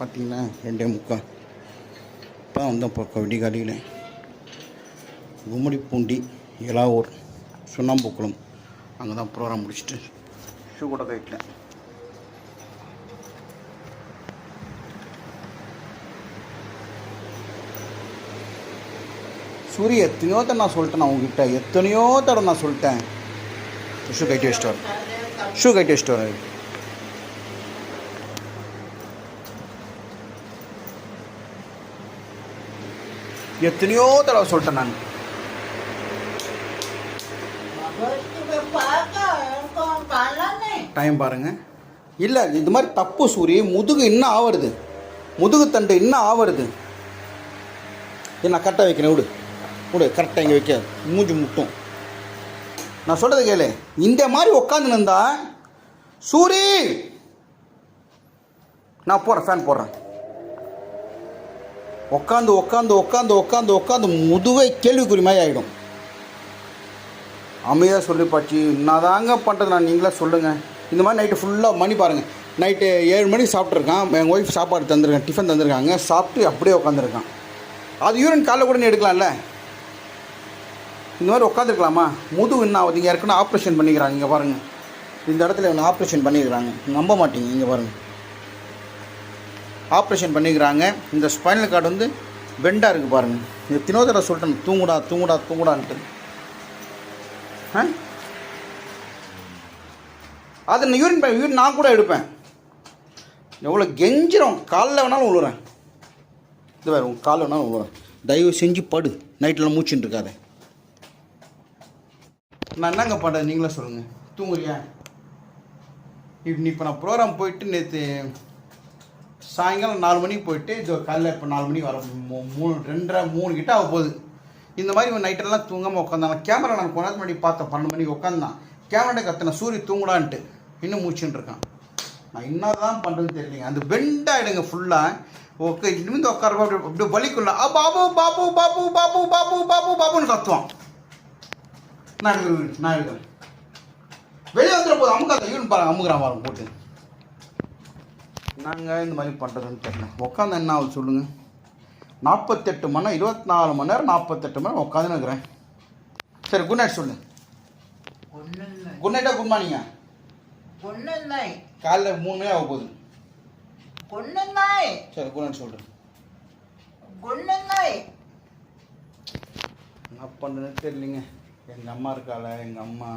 பார்த்தீங்கன்னா 2:45 இப்போ வந்தோம். இப்போ விடிகாலையில் கும்மிடிப்பூண்டி எலாவூர் சுண்ணாம்புக்குளம் அங்கே தான் ப்ரோக்ராம் முடிச்சுட்டு ஷூ கூட கைட்டில் சூரிய எத்தனையோ தடவை நான் சொல்லிட்டேன். நான் உங்ககிட்ட எத்தனையோ தடவை நான் சொல்லிட்டேன். ஷூ கட்டி வச்சுட்டு வரேன். ஷூ கட்டி வச்சுட்டு வரேன். எத்தனையோ தடவை சொல்லிட்டேன் நான். டைம் பாருங்க. இல்லை இது மாதிரி தப்பு சூரி. முதுகு இன்னும் ஆவருது, முதுகு தண்டு இன்னும் ஆவருது. நான் கரெக்டாக வைக்கிறேன். விடு விடு, கரெக்டாக இங்கே வைக்க மூஞ்சி முட்டும். நான் சொல்கிறது கேளு. இந்த மாதிரி உட்காந்துன்னு இருந்தா சூரி நான் போடுறேன், ஃபேன் போடுறேன். உட்காந்து உட்காந்து உட்காந்து உட்காந்து உட்காந்து முதுவை கேள்விக்குறி மாதிரி ஆகிடும். அமைதியாக சொல்லி பாச்சு நான் தாங்க பண்ணுறது. நான் நீங்களே சொல்லுங்கள். இந்த மாதிரி நைட்டு ஃபுல்லாக மணி பாருங்கள். நைட்டு 7 மணிக்கு சாப்பிட்ருக்கான். எங்கள் ஒய்ஃப் சாப்பாடு தந்துருக்கேன், டிஃபன் தந்துருக்காங்க. சாப்பிட்டு அப்படியே உட்காந்துருக்கான். அது யூரின் காலைல கூட நீ எடுக்கலாம்ல. இந்த மாதிரி உட்காந்துருக்கலாமா? முதுகு என்ன ஆகுது? இங்கே ஏற்கனவே ஆப்ரேஷன் பண்ணிக்கிறாங்க. இங்கே பாருங்கள், இந்த இடத்துல ஒன்று ஆப்ரேஷன் பண்ணிக்கிறாங்க. நம்ப மாட்டீங்க. இங்கே பாருங்கள், ஆப்ரேஷன் பண்ணிக்கிறாங்க. இந்த ஸ்பைனல் கார்டு வந்து பெண்டாக இருக்குது பாருங்கள். இந்த தினோதரை சொல்லிட்டேன், தூங்குடா தூங்குடா தூங்குடான்ட்டு. அது யூரின் நான் கூட எடுப்பேன். எவ்வளோ கெஞ்சிரும். காலில் வேணாலும் விழுறேன். இது வேறு உங்கள் காலில் வேணாலும் விழுறேன். தயவு செஞ்சு படு. நைட்டில் மூச்சுன்னு இருக்காத. நான் என்னங்க பண்ணுறது நீங்களே சொல்லுங்கள். தூங்குறியா? இப்போ நான் ப்ரோக்ராம் போயிட்டு நேற்று சாயங்காலம் 4 மணிக்கு போயிட்டு இது காலையில் இப்போ 4 மணிக்கு வர 2:30 3 கிட்ட ஆக போகுது. இந்த மாதிரி நைட்டெல்லாம் தூங்காமல் உட்காந்தாங்க. கேமரா நான் கொஞ்ச நேரத்துக்கு முன்னாடி பார்த்தேன். 12 மணிக்கு உட்காந்தான். கேமரா கத்தின சூரிய தூங்குடான்ட்டு இன்னும் மூச்சுன்னு இருக்கான். நான் என்ன தான் பண்ணுறதுன்னு தெரியலைங்க. அந்த பெண்டாகிடுங்க ஃபுல்லாக. ஓகே, நிமிந்து உட்கார அப்படியே வலிக்குள்ள பாபு பாபு பாபு பாபு பாபு பாபு பாபுன்னு கத்துவான். நான் எழுதுறேன். வெளியே வந்துட போதும். அமுக்காத யூன் பாருங்க, அமுக்குறான் பாருங்க போட்டு. நாங்கள் இந்த மாதிரி பண்ணுறதுன்னு தெரியல. உட்காந்து என்ன ஆகுது சொல்லுங்கள். 48 மணி நேரம், 24 மணி நேரம், 48 மணி நேரம் உட்காந்துன்னு இருக்கிறேன். சரி, குட் நைட் சொல்லு. குட் நைட்டா குட் மார்னிங்கா? காலைல 3 மணி ஆக போகுது. சரி, குட் நைட் சொல்கிறேன். என்ன பண்ணுறதுன்னு தெரியலிங்க. எங்கள் அம்மா இருக்கால, எங்கள் அம்மா